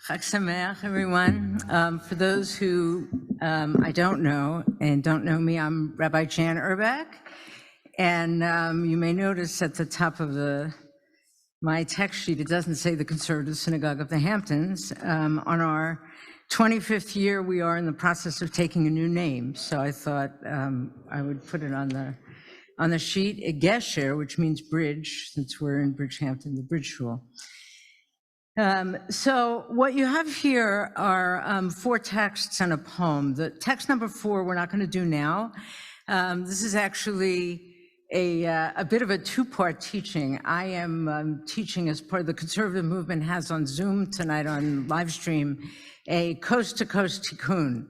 Chag Sameach, everyone. For those who I don't know and don't know me, I'm Rabbi Jan Uhrbach. And you may notice at the top of my text sheet, it doesn't say the Conservative Synagogue of the Hamptons. On our 25th year, we are in the process of taking a new name. So I thought I would put it on the sheet, a gesher, which means bridge, since we're in Bridgehampton, the Bridge Shul. So what you have here are 4 texts and a poem. The text number 4 we're not going to do now. This is actually a bit of a 2-part teaching. I am teaching as part of the conservative movement has on Zoom tonight on live stream a coast-to-coast tikkun.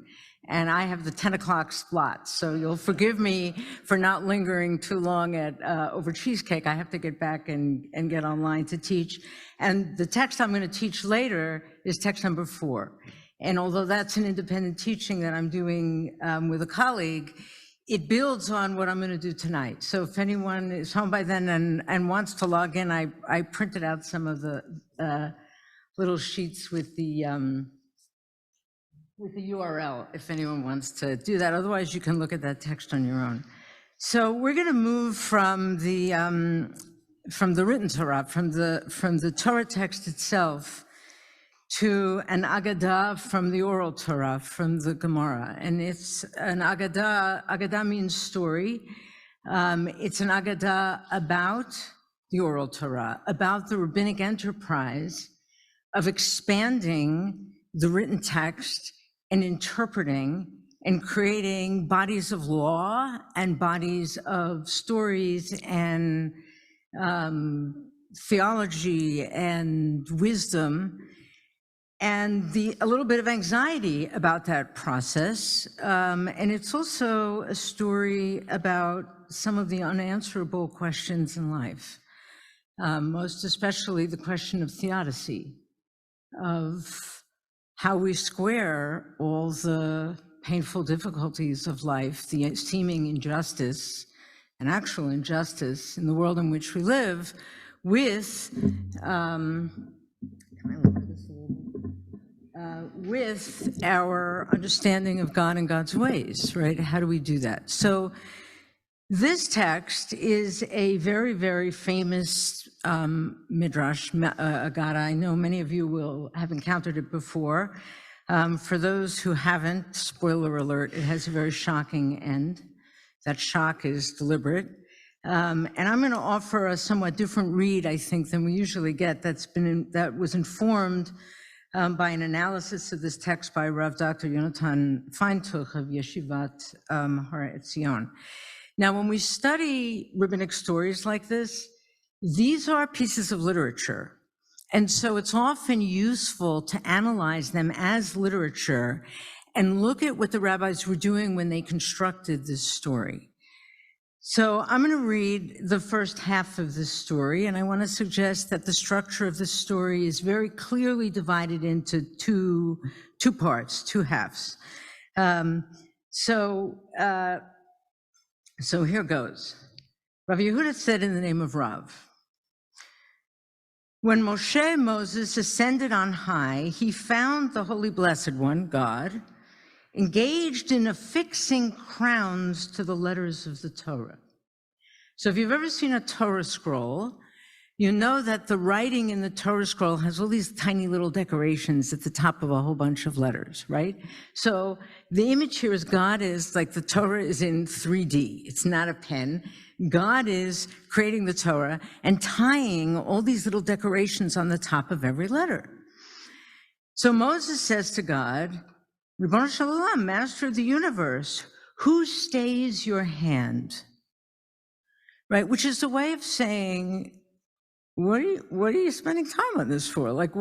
And I have the 10 o'clock slot. So you'll forgive me for not lingering too long over cheesecake. I have to get back and get online to teach. And the text I'm going to teach later is text number 4. And although that's an independent teaching that I'm doing with a colleague, it builds on what I'm going to do tonight. So if anyone is home by then and wants to log in, I printed out some of the little sheets with the URL, if anyone wants to do that. Otherwise, you can look at that text on your own. So we're going to move from the written Torah, from the Torah text itself, to an Agadah from the oral Torah, from the Gemara. And it's an Agadah. Agadah means story. It's an Agadah about the oral Torah, about the rabbinic enterprise of expanding the written text and interpreting and creating bodies of law and bodies of stories and theology and wisdom, and a little bit of anxiety about that process. And it's also a story about some of the unanswerable questions in life, most especially the question of theodicy, of how we square all the painful difficulties of life, the seeming injustice and actual injustice in the world in which we live, with with our understanding of God and God's ways, right? How do we do that? So this text is a very, very famous midrash, Agadah. I know many of you will have encountered it before. For those who haven't, spoiler alert, it has a very shocking end. That shock is deliberate. And I'm going to offer a somewhat different read, I think, than we usually get. That was informed by an analysis of this text by Rav Dr. Yonatan Feintuch of Yeshivat Har Etzion. Now, when we study rabbinic stories like this, these are pieces of literature. And so it's often useful to analyze them as literature and look at what the rabbis were doing when they constructed this story. So I'm going to read the first half of this story, and I want to suggest that the structure of this story is very clearly divided into two parts, 2 halves. So here goes. Rav Yehuda said in the name of Rav, when Moses ascended on high, he found the Holy Blessed One, God, engaged in affixing crowns to the letters of the Torah. So if you've ever seen a Torah scroll, you know that the writing in the Torah scroll has all these tiny little decorations at the top of a whole bunch of letters, right? So the image here is God is like the Torah is in 3D. It's not a pen. God is creating the Torah and tying all these little decorations on the top of every letter. So Moses says to God, Ribono Shel Olam, Master of the universe, who stays your hand? Right, which is a way of saying, what are you spending time on this for? Like,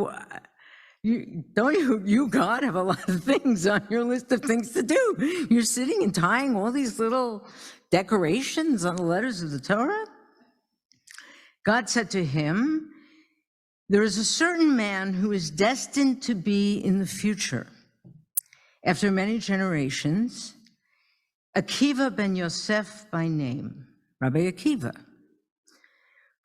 you, God, have a lot of things on your list of things to do. You're sitting and tying all these little decorations on the letters of the Torah? God said to him, there is a certain man who is destined to be in the future, after many generations, Akiva ben Yosef by name, Rabbi Akiva,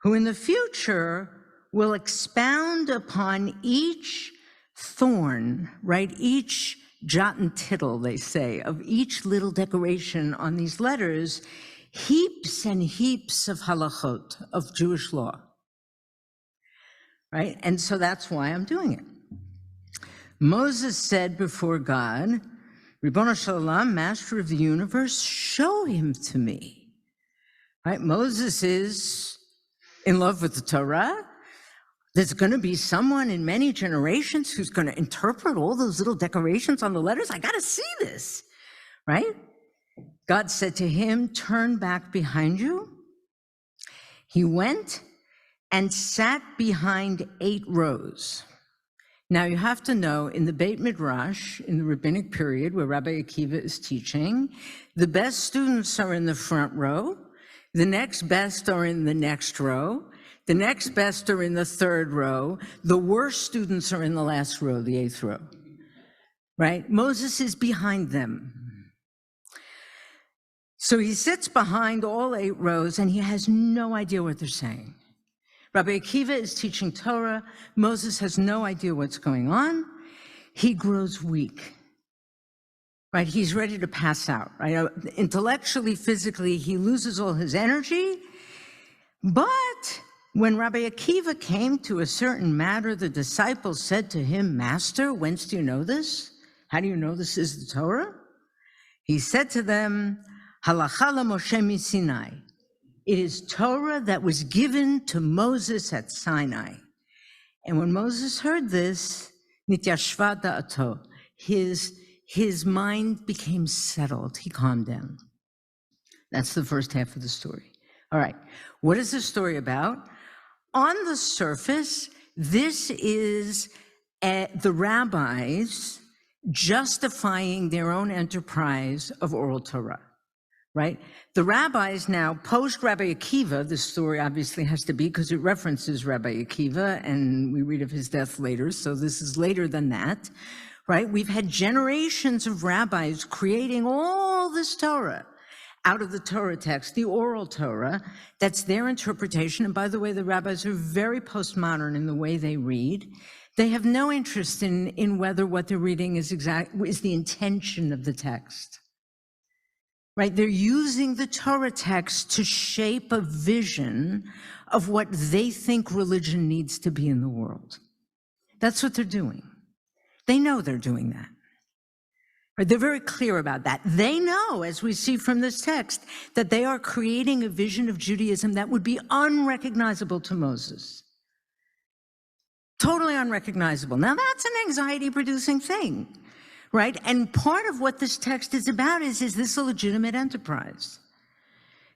who in the future will expound upon each thorn, right? Each jot and tittle, they say, of each little decoration on these letters, heaps and heaps of halachot, of Jewish law, right? And so that's why I'm doing it. Moses said before God, Ribono Shel Olam, Master of the universe, show him to me. Right? Moses is in love with the Torah. There's going to be someone in many generations who's going to interpret all those little decorations on the letters. I got to see this, right? God said to him, turn back behind you. He went and sat behind 8 rows. Now, you have to know, in the Beit Midrash, in the rabbinic period where Rabbi Akiva is teaching, the best students are in the front row, the next best are in the next row, the next best are in the 3rd row, the worst students are in the last row, the 8th row, right? Moses is behind them. So he sits behind all 8 rows and he has no idea what they're saying. Rabbi Akiva is teaching Torah. Moses has no idea what's going on. He grows weak, right? He's ready to pass out, right? Intellectually, physically, he loses all his energy. But when Rabbi Akiva came to a certain matter, the disciples said to him, Master, whence do you know this? How do you know this is the Torah? He said to them, Halacha Moshe miSinai. It is Torah that was given to Moses at Sinai. And when Moses heard this, nityashva da'ato, his mind became settled. He calmed down. That's the first half of the story. All right, what is the story about? On the surface, this is the rabbis justifying their own enterprise of oral Torah. Right? The rabbis now, post-Rabbi Akiva, this story obviously has to be because it references Rabbi Akiva, and we read of his death later, so this is later than that, right? We've had generations of rabbis creating all this Torah out of the Torah text, the oral Torah, that's their interpretation. And by the way, the rabbis are very postmodern in the way they read. They have no interest in whether what they're reading is the intention of the text. Right? They're using the Torah text to shape a vision of what they think religion needs to be in the world. That's what they're doing. They know they're doing that. Right? They're very clear about that. They know, as we see from this text, that they are creating a vision of Judaism that would be unrecognizable to Moses. Totally unrecognizable. Now, that's an anxiety-producing thing. Right? And part of what this text is about is this a legitimate enterprise?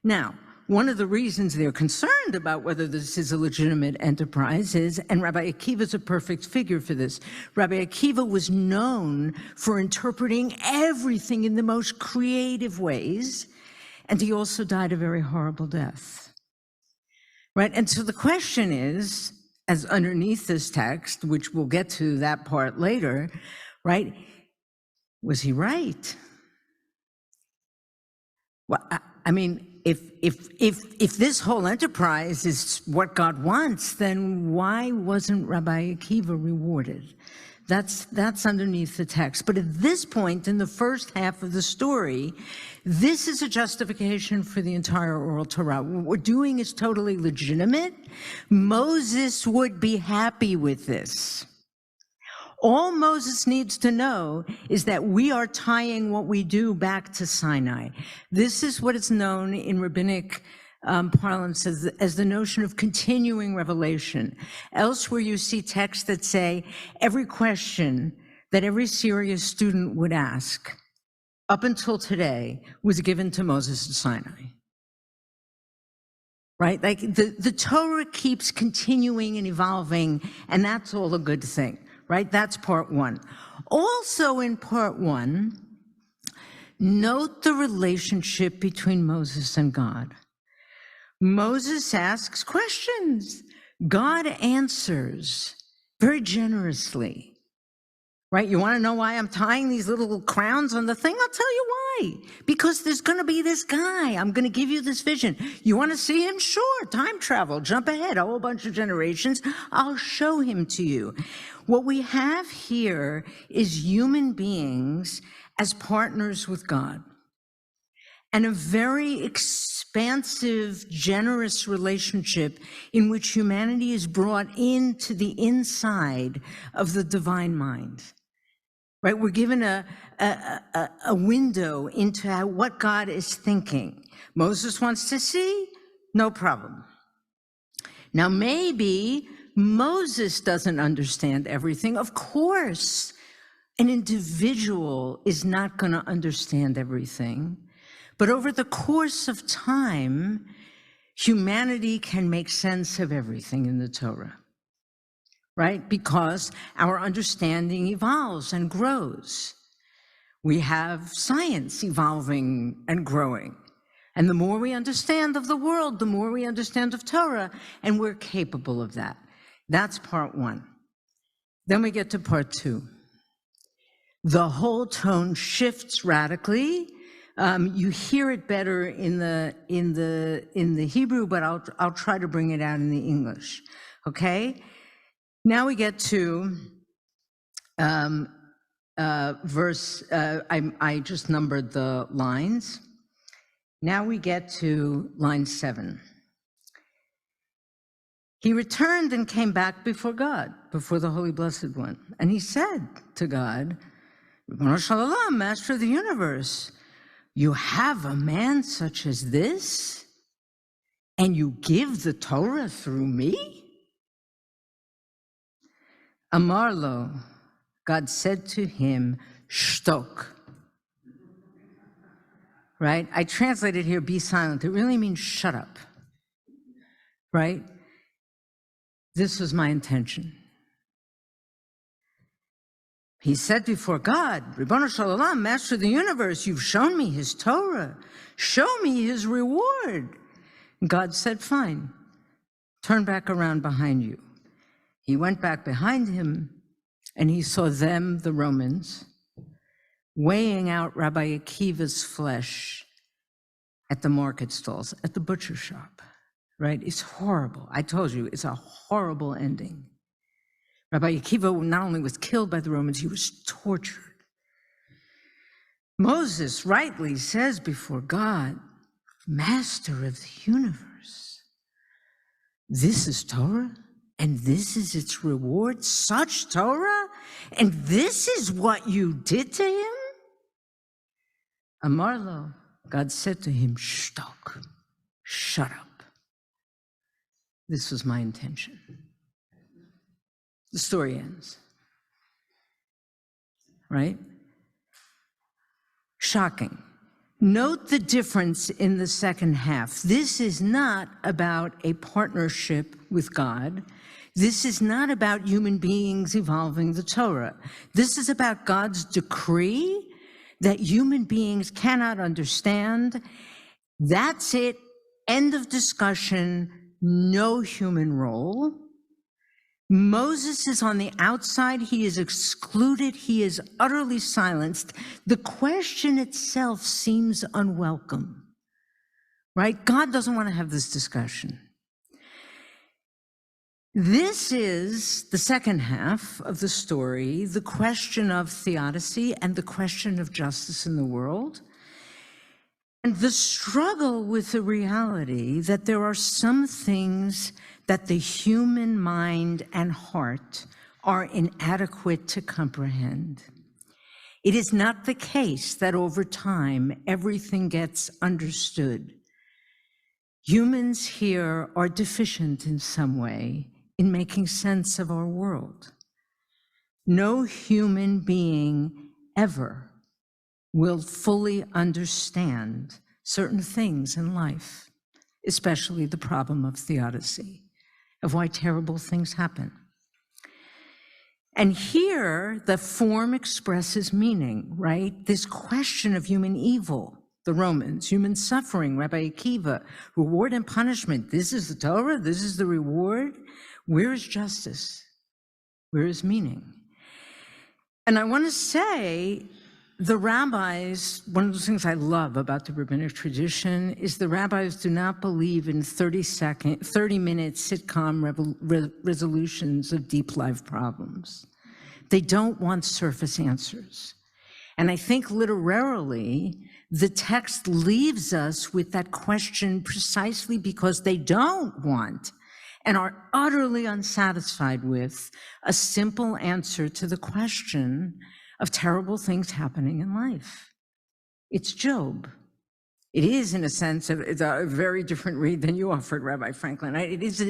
Now, one of the reasons they're concerned about whether this is a legitimate enterprise is, and Rabbi Akiva is a perfect figure for this, Rabbi Akiva was known for interpreting everything in the most creative ways, and he also died a very horrible death. Right? And so the question is, as underneath this text, which we'll get to that part later, right? Was he right? Well, I mean, if this whole enterprise is what God wants, then why wasn't Rabbi Akiva rewarded? That's underneath the text. But at this point in the first half of the story, this is a justification for the entire oral Torah. What we're doing is totally legitimate. Moses would be happy with this. All Moses needs to know is that we are tying what we do back to Sinai. This is what is known in rabbinic parlance as the notion of continuing revelation. Elsewhere, you see texts that say every question that every serious student would ask up until today was given to Moses at Sinai. Right? Like the Torah keeps continuing and evolving, and that's all a good thing. Right? That's part one. Also in part one, note the relationship between Moses and God. Moses asks questions. God answers very generously. Right? You want to know why I'm tying these little crowns on the thing? I'll tell you Why? Because there's going to be this guy. I'm going to give you this vision. You want to see him? Sure. Time travel. Jump ahead a whole bunch of generations. I'll show him to you. What we have here is human beings as partners with God, and a very expansive, generous relationship in which humanity is brought into the inside of the divine mind. Right? We're given a window into what God is thinking. Moses wants to see, no problem. Now, maybe Moses doesn't understand everything. Of course, an individual is not going to understand everything. But over the course of time, humanity can make sense of everything in the Torah, right? Because our understanding evolves and grows. We have science evolving and growing. And the more we understand of the world, the more we understand of Torah, and we're capable of that. That's part one. Then we get to part two. The whole tone shifts radically. You hear it better in the Hebrew, but I'll try to bring it out in the English. Okay. Now we get to verse. I just numbered the lines. Now we get to line 7. He returned and came back before God, before the Holy Blessed One, and he said to God, "Ribono shel olam, Master of the universe, you have a man such as this, and you give the Torah through me?" Amar lo, God said to him, "Shtok." Right? I translated here, be silent. It really means shut up. Right? This was my intention. He said before God, "Ribono shel olam, Master of the universe, you've shown me his Torah. Show me his reward." And God said, "Fine, turn back around behind you." He went back behind him, and he saw them, the Romans, weighing out Rabbi Akiva's flesh at the market stalls, at the butcher shop, right? It's horrible. I told you, it's a horrible ending. Rabbi Akiva not only was killed by the Romans, he was tortured. Moses rightly says before God, "Master of the universe, this is Torah, and this is its reward, such Torah, and this is what you did to him?" Amar lo, God said to him, "Shtok, shut up." This was my intention. The story ends. Right? Shocking. Note the difference in the second half. This is not about a partnership with God. This is not about human beings evolving the Torah. This is about God's decree that human beings cannot understand. That's it. End of discussion. No human role. Moses is on the outside. He is excluded. He is utterly silenced. The question itself seems unwelcome, right? God doesn't want to have this discussion. This is the second half of the story, the question of theodicy and the question of justice in the world, and the struggle with the reality that there are some things that the human mind and heart are inadequate to comprehend. It is not the case that over time everything gets understood. Humans here are deficient in some way in making sense of our world. No human being ever will fully understand certain things in life, especially the problem of theodicy, of why terrible things happen. And here, the form expresses meaning, right? This question of human evil, the Romans, human suffering, Rabbi Akiva, reward and punishment. This is the Torah, this is the reward. Where is justice? Where is meaning? And I want to say The rabbis, one of the things I love about the rabbinic tradition is the rabbis do not believe in 30-minute sitcom resolutions of deep life problems. They don't want surface answers. And I think literarily, the text leaves us with that question precisely because they don't want and are utterly unsatisfied with a simple answer to the question of terrible things happening in life. It's Job. It is, in a sense, it's a very different read than you offered, Rabbi Franklin. It is,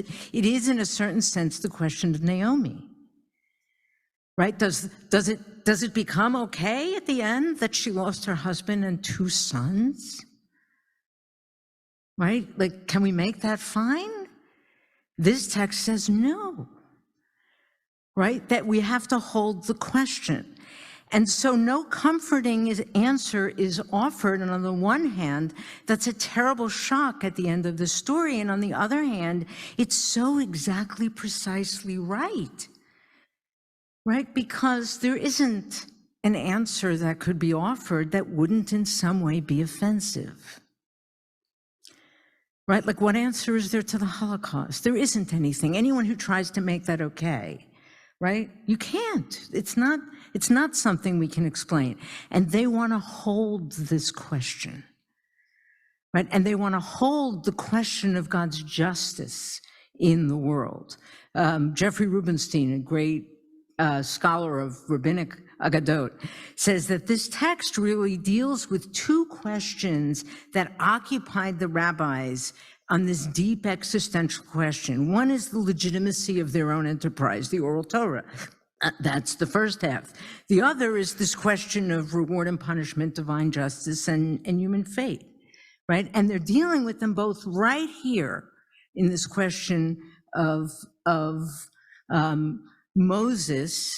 in a certain sense, the question of Naomi. Right? Does it become okay at the end that she lost her husband and 2 sons? Right? Like, can we make that fine? This text says no. Right? That we have to hold the question. And so no comforting answer is offered. And on the one hand, that's a terrible shock at the end of the story. And on the other hand, it's so exactly precisely right. Right? Because there isn't an answer that could be offered that wouldn't in some way be offensive. Right? Like, what answer is there to the Holocaust? There isn't anything. Anyone who tries to make that okay, right? You can't. It's not something we can explain. And they want to hold this question, right? And they want to hold the question of God's justice in the world. Jeffrey Rubenstein, a great scholar of rabbinic agadot, says that this text really deals with 2 questions that occupied the rabbis on this deep existential question. One is the legitimacy of their own enterprise, the oral Torah. That's the first half. The other is this question of reward and punishment, divine justice, and human fate, right? And they're dealing with them both right here in this question of Moses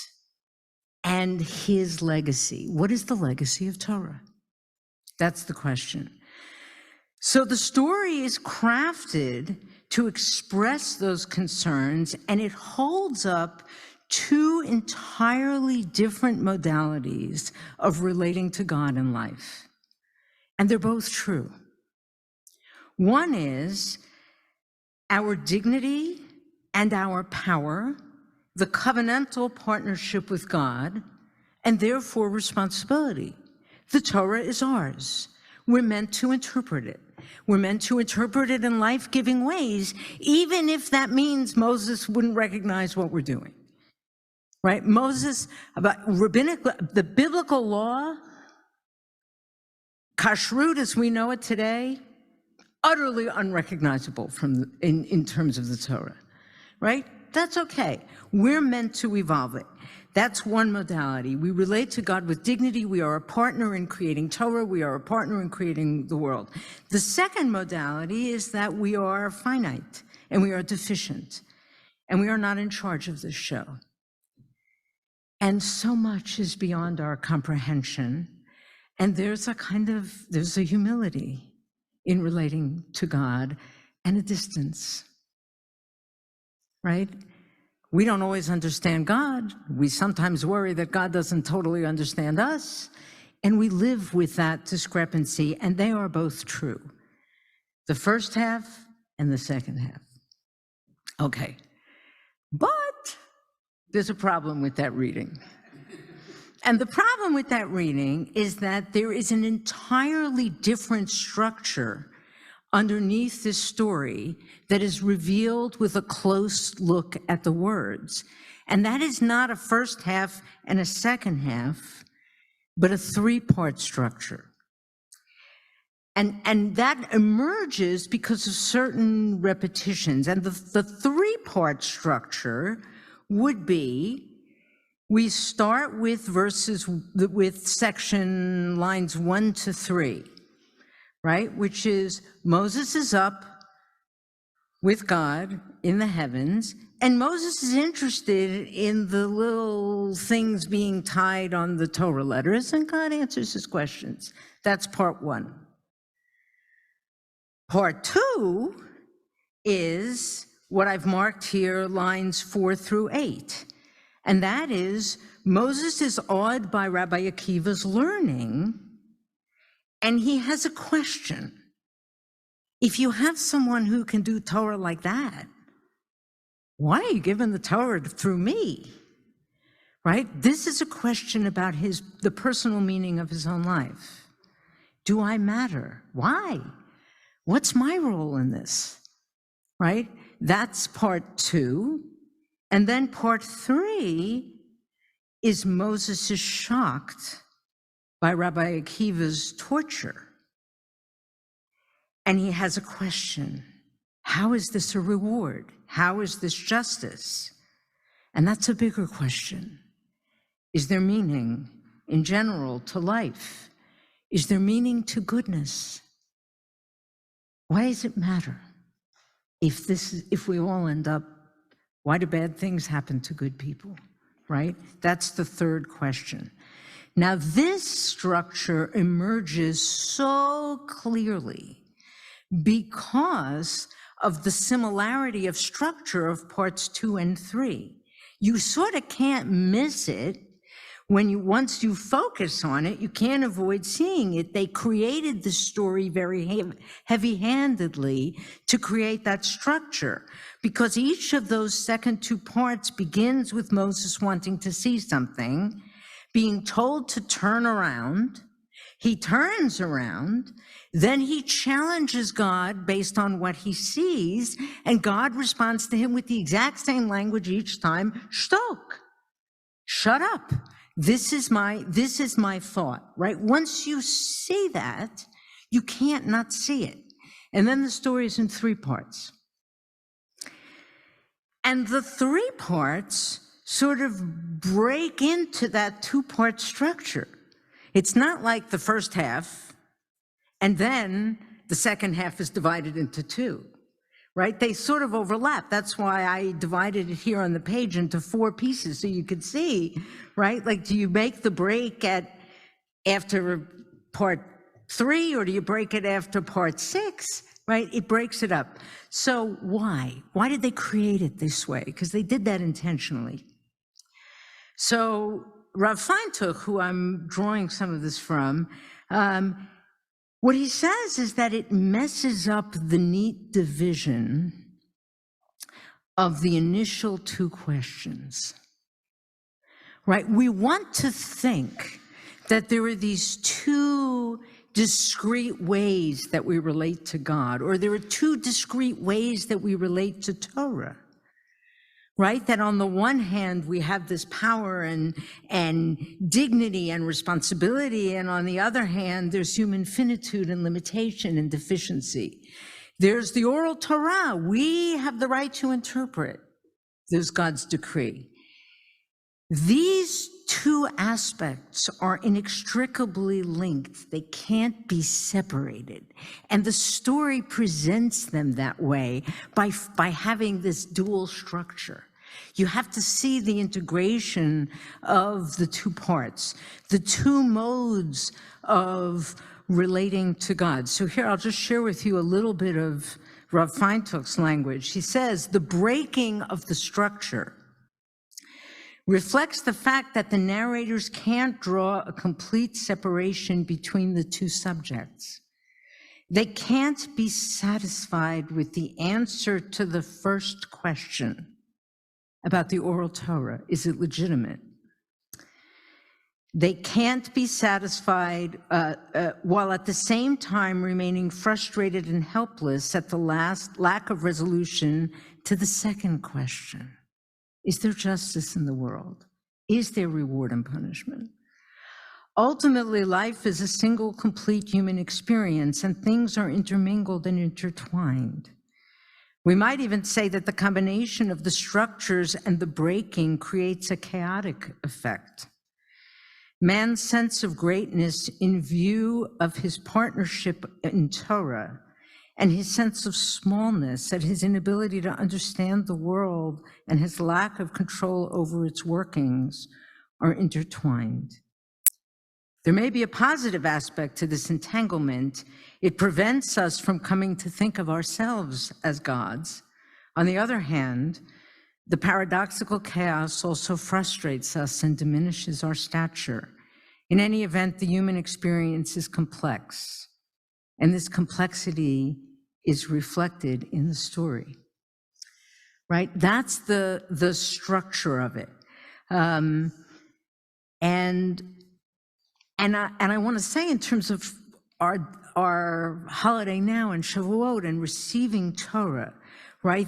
and his legacy. What is the legacy of Torah? That's the question. So the story is crafted to express those concerns, and it holds up 2 entirely different modalities of relating to God in life. And they're both true. One is our dignity and our power, the covenantal partnership with God, and therefore responsibility. The Torah is ours. We're meant to interpret it. We're meant to interpret it in life-giving ways, even if that means Moses wouldn't recognize what we're doing. Right? Moses, the biblical law, kashrut as we know it today, utterly unrecognizable in terms of the Torah. Right? That's okay. We're meant to evolve it. That's one modality. We relate to God with dignity. We are a partner in creating Torah. We are a partner in creating the world. The second modality is that we are finite and we are deficient and we are not in charge of this show. And so much is beyond our comprehension. And there's a humility in relating to God and a distance, right? We don't always understand God. We sometimes worry that God doesn't totally understand us. And we live with that discrepancy, and they are both true. The first half and the second half. Okay, but there's a problem with that reading. And the problem with that reading is that there is an entirely different structure underneath this story that is revealed with a close look at the words. And that is not a first half and a second half, but a 3-part structure. And that emerges because of certain repetitions. And the 3-part structure would be, we start with section lines 1 to 3. Right? Which is Moses is up with God in the heavens, and Moses is interested in the little things being tied on the Torah letters, and God answers his questions. That's part 1. Part 2 is what I've marked here, lines 4 through 8. And that is, Moses is awed by Rabbi Akiva's learning, and he has a question. If you have someone who can do Torah like that, why are you giving the Torah through me? Right? This is a question about the personal meaning of his own life. Do I matter? Why? What's my role in this? Right? That's part 2. And then part 3 is Moses is shocked by Rabbi Akiva's torture. And he has a question. How is this a reward? How is this justice? And that's a bigger question. Is there meaning in general to life? Is there meaning to goodness? Why does it matter? If we all end up, why do bad things happen to good people, right? That's the third question. Now, this structure emerges so clearly because of the similarity of structure of parts 2 and 3. You sort of can't miss it. Once you focus on it, you can't avoid seeing it. They created the story very heavy-handedly to create that structure, because each of those second 2 parts begins with Moses wanting to see something, being told to turn around. He turns around, then he challenges God based on what he sees, and God responds to him with the exact same language each time, shtok, shut up. This is my thought, right? Once you see that, you can't not see it. And then the story is in 3 parts. And the 3 parts sort of break into that 2-part structure. It's not like the first half, and then the second half is divided into 2. Right? They sort of overlap. That's why I divided it here on the page into 4 pieces so you could see, right? Like, do you make the break after part 3, or do you break it after part 6? Right? It breaks it up. So why? Why did they create it this way? Because they did that intentionally. So Rav Feintuch, who I'm drawing some of this from, what he says is that it messes up the neat division of the initial 2 questions, right? We want to think that there are these 2 discrete ways that we relate to God, or there are 2 discrete ways that we relate to Torah, right? That on the one hand, we have this power and dignity and responsibility, and on the other hand, there's human finitude and limitation and deficiency. There's the oral Torah. We have the right to interpret. There's God's decree. These 2 aspects are inextricably linked. They can't be separated. And the story presents them that way by having this dual structure. You have to see the integration of the 2 parts, the 2 modes of relating to God. So here, I'll just share with you a little bit of Rav Feintuch's language. He says, the breaking of the structure reflects the fact that the narrators can't draw a complete separation between the 2 subjects. They can't be satisfied with the answer to the first question about the oral Torah. Is it legitimate? They can't be satisfied while at the same time remaining frustrated and helpless at the lack of resolution to the second question. Is there justice in the world? Is there reward and punishment? Ultimately, life is a single, complete human experience, and things are intermingled and intertwined. We might even say that the combination of the structures and the breaking creates a chaotic effect. Man's sense of greatness in view of his partnership in Torah and his sense of smallness at his inability to understand the world and his lack of control over its workings are intertwined. There may be a positive aspect to this entanglement. It prevents us from coming to think of ourselves as gods. On the other hand, The paradoxical chaos also frustrates us and diminishes our stature. In any event, the human experience is complex, and this complexity is reflected in the story, right? That's the structure of it. And I want to say, in terms of our holiday now and Shavuot and receiving Torah, right?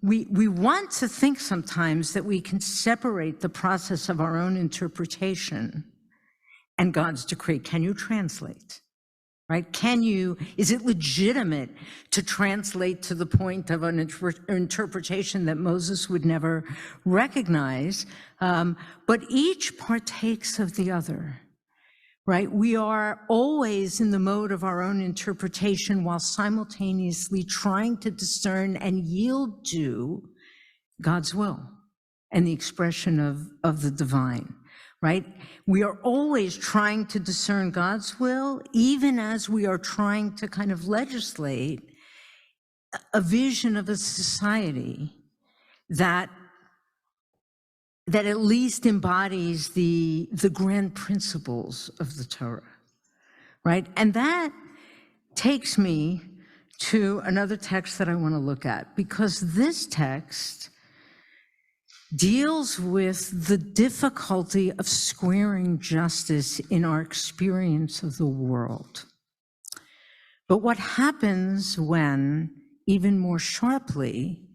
We want to think sometimes that we can separate the process of our own interpretation and God's decree. Can you translate? Right? Is it legitimate to translate to the point of an interpretation that Moses would never recognize? But each partakes of the other, right? We are always in the mode of our own interpretation while simultaneously trying to discern and yield to God's will and the expression of the divine. Right? We are always trying to discern God's will, even as we are trying to kind of legislate a vision of a society that at least embodies the grand principles of the Torah, right? And that takes me to another text that I want to look at, because this text deals with the difficulty of squaring justice in our experience of the world. But what happens when, even more sharply,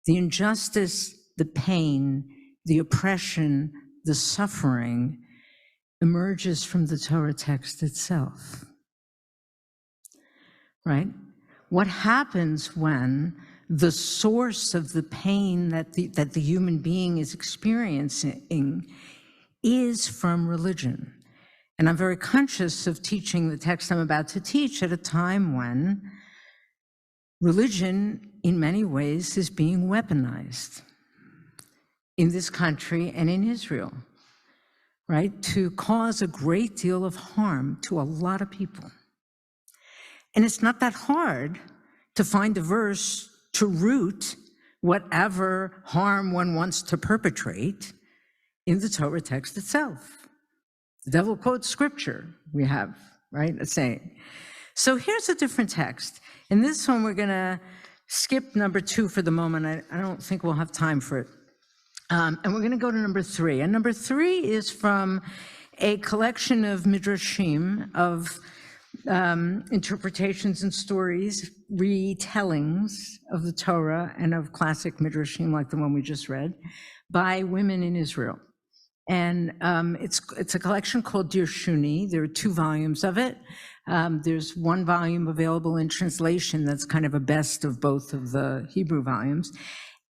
the injustice, the pain, the oppression, the suffering emerges from the Torah text itself, right? What happens when the source of the pain that the human being is experiencing is from religion? And I'm very conscious of teaching the text I'm about to teach at a time when religion, in many ways, is being weaponized in this country and in Israel, right? To cause a great deal of harm to a lot of people. And it's not that hard to find a verse to root whatever harm one wants to perpetrate in the Torah text itself. The devil quotes scripture, we have, right, a saying. So here's a different text. In this one, we're going to skip number 2 for the moment. I don't think we'll have time for it. And we're going to go to number 3. And number 3 is from a collection of midrashim, of interpretations and stories, retellings of the Torah and of classic midrashim like the one we just read, by women in Israel. And it's a collection called Dir Shuni. There are 2 volumes of it. There's 1 volume available in translation that's kind of a best of both of the Hebrew volumes.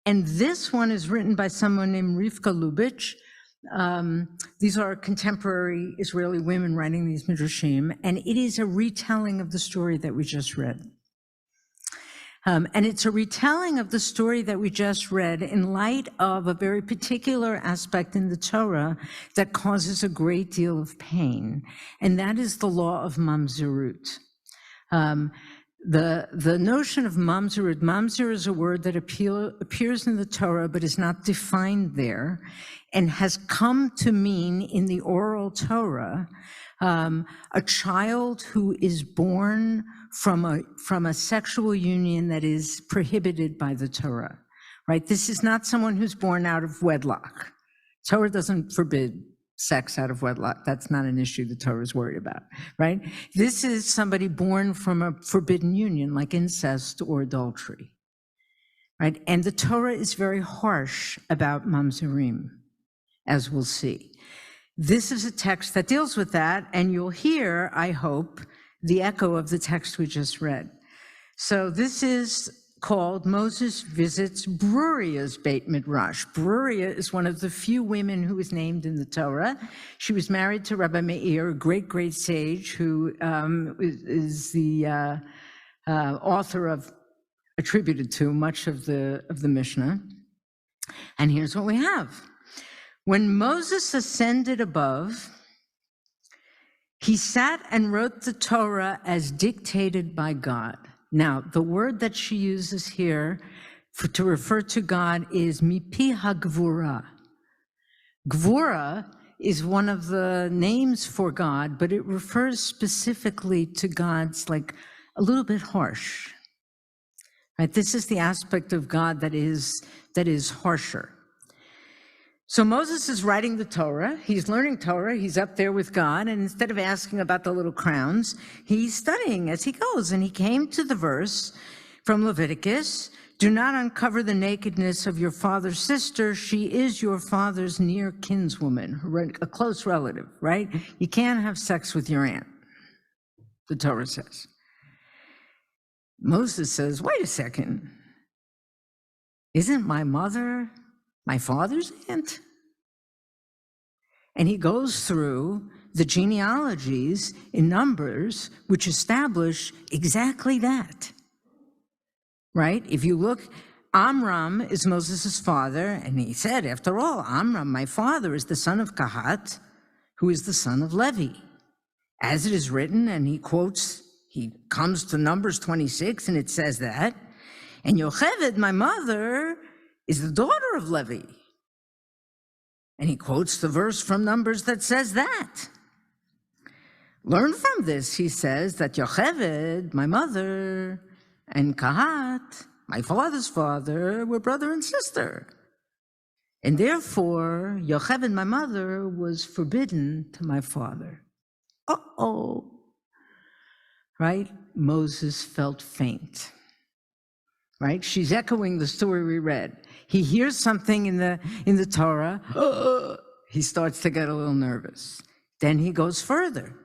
And this one is written by someone named Rivka Lubitch. These are contemporary Israeli women writing these midrashim, and it is a retelling of the story that we just read. And it's a retelling of the story that we just read in light of a very particular aspect in the Torah that causes a great deal of pain, and that is the law of mamzerut. The notion of mamzerut, mamzer is a word that appears in the Torah but is not defined there, and has come to mean in the oral Torah a child who is born from a sexual union that is prohibited by the Torah, right? This is not someone who's born out of wedlock. Torah doesn't forbid sex out of wedlock. That's not an issue the Torah is worried about, right? This is somebody born from a forbidden union, like incest or adultery, right? And the Torah is very harsh about mamzerim, as we'll see. This is a text that deals with that, and you'll hear, I hope, the echo of the text we just read. So this is called Moses Visits Bruria's Beit Midrash. Bruria is one of the few women who is named in the Torah. She was married to Rabbi Meir, a great sage who is the author of, attributed to much of the Mishnah. And here's what we have. When Moses ascended above, he sat and wrote the Torah as dictated by God. Now, the word that she uses here to refer to God is mipi hagvura. Gvura is one of the names for God, but it refers specifically to God's like a little bit harsh. Right? This is the aspect of God that is harsher. So Moses is writing the Torah, he's learning Torah, he's up there with God, and instead of asking about the little crowns, he's studying as he goes. And he came to the verse from Leviticus, do not uncover the nakedness of your father's sister. She is your father's near kinswoman, a close relative, right? You can't have sex with your aunt, the Torah says. Moses says, wait a second. Isn't my mother my father's aunt? And he goes through the genealogies in Numbers, which establish exactly that, right? If you look, Amram is Moses' father, and he said, after all, Amram, my father, is the son of Kahat, who is the son of Levi. As it is written, and he comes to Numbers 26, and it says that, and Yocheved, my mother, is the daughter of Levi. And he quotes the verse from Numbers that says that. Learn from this, he says, that Yocheved, my mother, and Kahat, my father's father, were brother and sister. And therefore, Yocheved, my mother, was forbidden to my father. Uh-oh. Right? Moses felt faint. Right? She's echoing the story we read. He hears something in the Torah. He starts to get a little nervous. Then he goes further.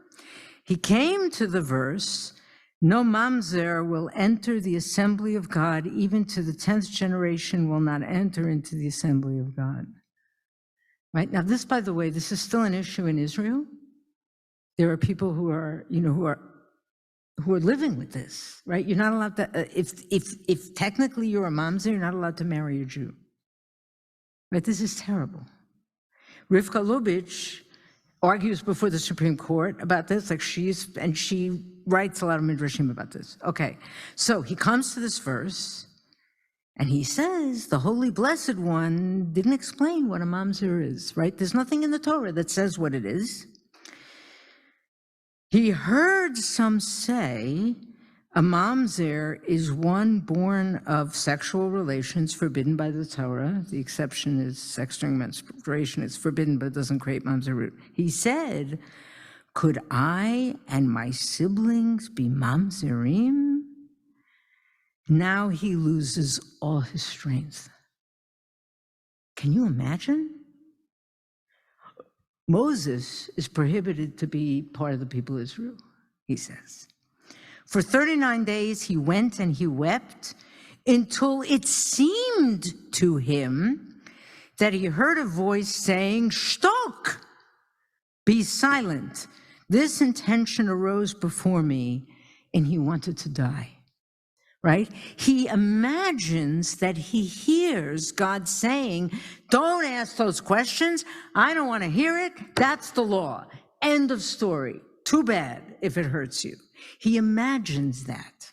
He came to the verse, no mamzer will enter the assembly of God, even to the 10th generation will not enter into the assembly of God. Right? Now this, by the way, this is still an issue in Israel. There are people who are living with this, right? You're not allowed to, if technically you're a mamzer, you're not allowed to marry a Jew. Right? This is terrible. Rivka Lubitch argues before the Supreme Court about this, and she writes a lot of midrashim about this. Okay, so he comes to this verse, and he says the Holy Blessed One didn't explain what a mamzer is, right? There's nothing in the Torah that says what it is. He heard some say a mamzer is one born of sexual relations forbidden by the Torah. The exception is sex during menstruation. It's forbidden, but it doesn't create mamzerut. He said, could I and my siblings be mamzerim? Now he loses all his strength. Can you imagine? Moses is prohibited to be part of the people of Israel, he says. For 39 days he went and he wept until it seemed to him that he heard a voice saying, "Shtok, be silent." This intention arose before me, and he wanted to die. Right? He imagines that he hears God saying, don't ask those questions. I don't want to hear it. That's the law. End of story. Too bad if it hurts you. He imagines that.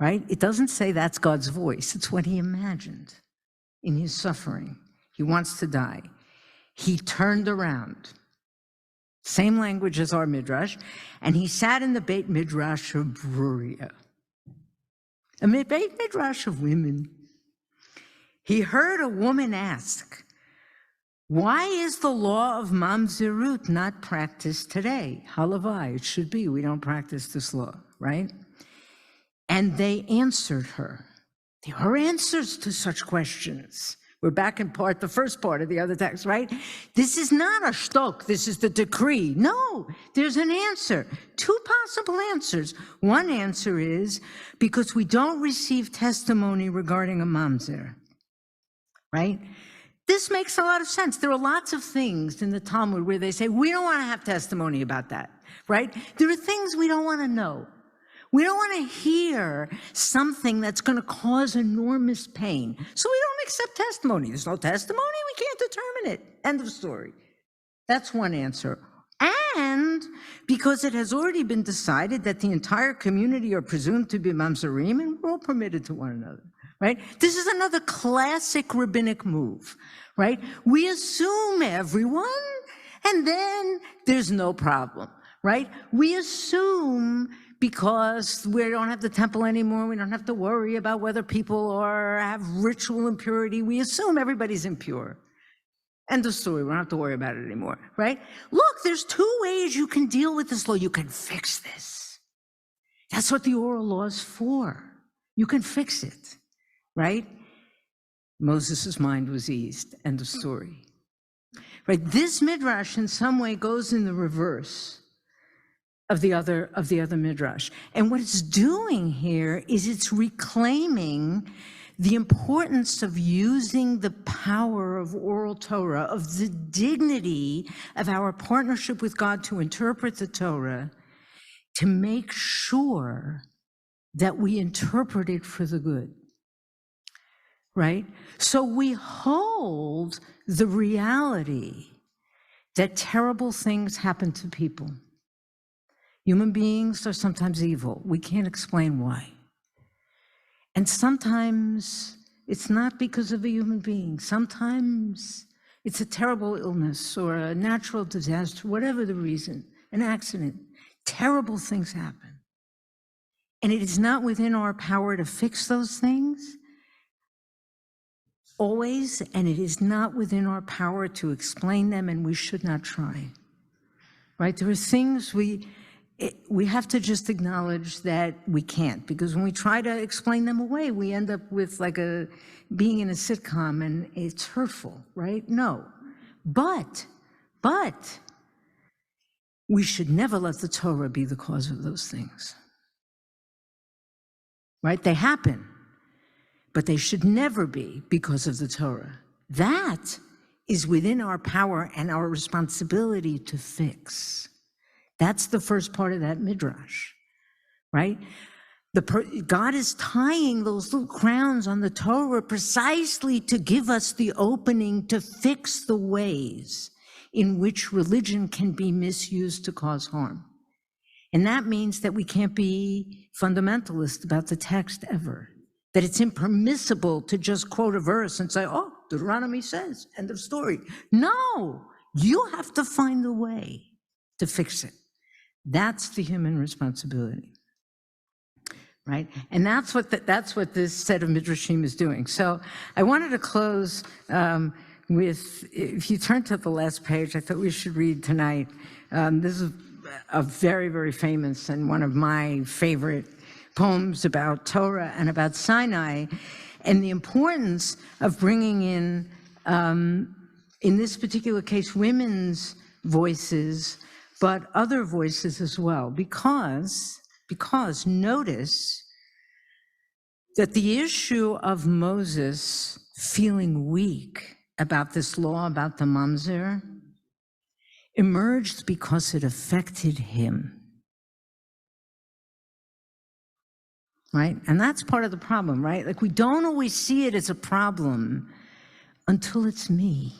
Right? It doesn't say that's God's voice. It's what he imagined in his suffering. He wants to die. He turned around. Same language as our midrash. And he sat in the Beit Midrash of Bruria. A Beit Midrash of women. He heard a woman ask, why is the law of mamzerut not practiced today? Halavai, it should be. We don't practice this law, right? And they answered her. There are answers to such questions. We're back in the first part of the other text, right? This is not a shtok, this is the decree. No, there's an answer. Two possible answers. One answer is because we don't receive testimony regarding a mamzer, right? This makes a lot of sense. There are lots of things in the Talmud where they say, we don't want to have testimony about that, right? There are things we don't want to know. We don't want to hear something that's going to cause enormous pain. So we don't accept testimony. There's no testimony, we can't determine it. End of story. That's one answer. And because it has already been decided that the entire community are presumed to be mamzerim, and we're all permitted to one another. right? This is another classic rabbinic move, right? We assume everyone, and then there's no problem, right? We assume because we don't have the temple anymore, we don't have to worry about whether people have ritual impurity. We assume everybody's impure. End of story. We don't have to worry about it anymore, right? Look, there's two ways you can deal with this law. You can fix this. That's what the oral law is for. You can fix it, right? Moses' mind was eased. End of story. Right? This midrash in some way goes in the reverse of the other midrash. And what it's doing here is it's reclaiming the importance of using the power of oral Torah, of the dignity of our partnership with God to interpret the Torah, to make sure that we interpret it for the good, right? So we hold the reality that terrible things happen to people. Human beings are sometimes evil. We can't explain why. And sometimes it's not because of a human being. Sometimes it's a terrible illness or a natural disaster, whatever the reason, an accident. Terrible things happen. And it is not within our power to fix those things, always, and it is not within our power to explain them, and we should not try. Right? There are things we have to just acknowledge that we can't, because when we try to explain them away, we end up with like being in a sitcom, and it's hurtful, right? No. But we should never let the Torah be the cause of those things. Right? They happen, but they should never be because of the Torah. That is within our power and our responsibility to fix. That's the first part of that midrash, right? God is tying those little crowns on the Torah precisely to give us the opening to fix the ways in which religion can be misused to cause harm. And that means that we can't be fundamentalist about the text ever, that it's impermissible to just quote a verse and say, oh, Deuteronomy says, end of story. No, you have to find a way to fix it. That's the human responsibility, right? And that's what this set of midrashim is doing. So I wanted to close with, if you turn to the last page, I thought we should read tonight. This is a very, very famous and one of my favorite poems about Torah and about Sinai, and the importance of bringing in this particular case, women's voices, but other voices as well, because notice that the issue of Moses feeling weak about this law about the mamzer emerged because it affected him, right? And that's part of the problem, right? Like, we don't always see it as a problem until it's me.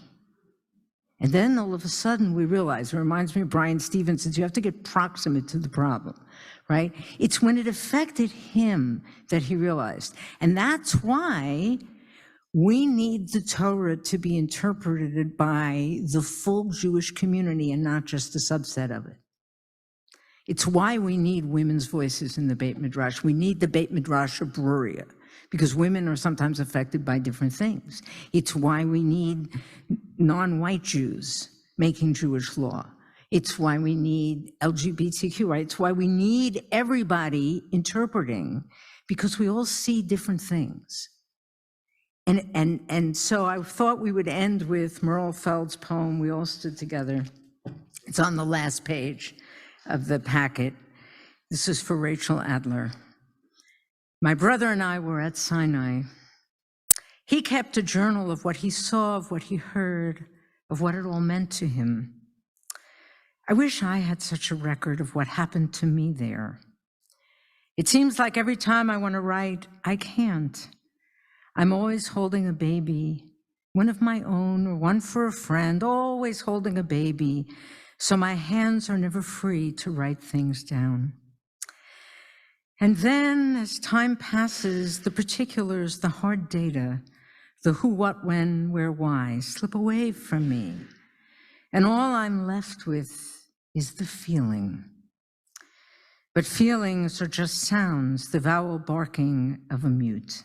And then all of a sudden we realize, it reminds me of Brian Stevenson's, you have to get proximate to the problem, right? It's when it affected him that he realized. And that's why we need the Torah to be interpreted by the full Jewish community and not just a subset of it. It's why we need women's voices in the Beit Midrash. We need the Beit Midrash of Bruria, because women are sometimes affected by different things. It's why we need non-white Jews making Jewish law. It's why we need LGBTQ, right? It's why we need everybody interpreting, because we all see different things. And so I thought we would end with Merle Feld's poem, We All Stood Together. It's on the last page of the packet. This is for Rachel Adler. My brother and I were at Sinai. He kept a journal of what he saw, of what he heard, of what it all meant to him. I wish I had such a record of what happened to me there. It seems like every time I want to write, I can't. I'm always holding a baby, one of my own or one for a friend, always holding a baby, so my hands are never free to write things down. And then, as time passes, the particulars, the hard data, the who, what, when, where, why, slip away from me. And all I'm left with is the feeling. But feelings are just sounds, the vowel barking of a mute.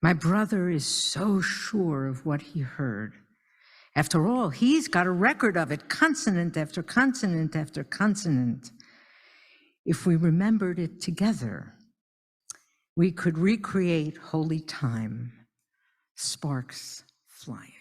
My brother is so sure of what he heard. After all, he's got a record of it, consonant after consonant after consonant. If we remembered it together, we could recreate holy time, sparks flying.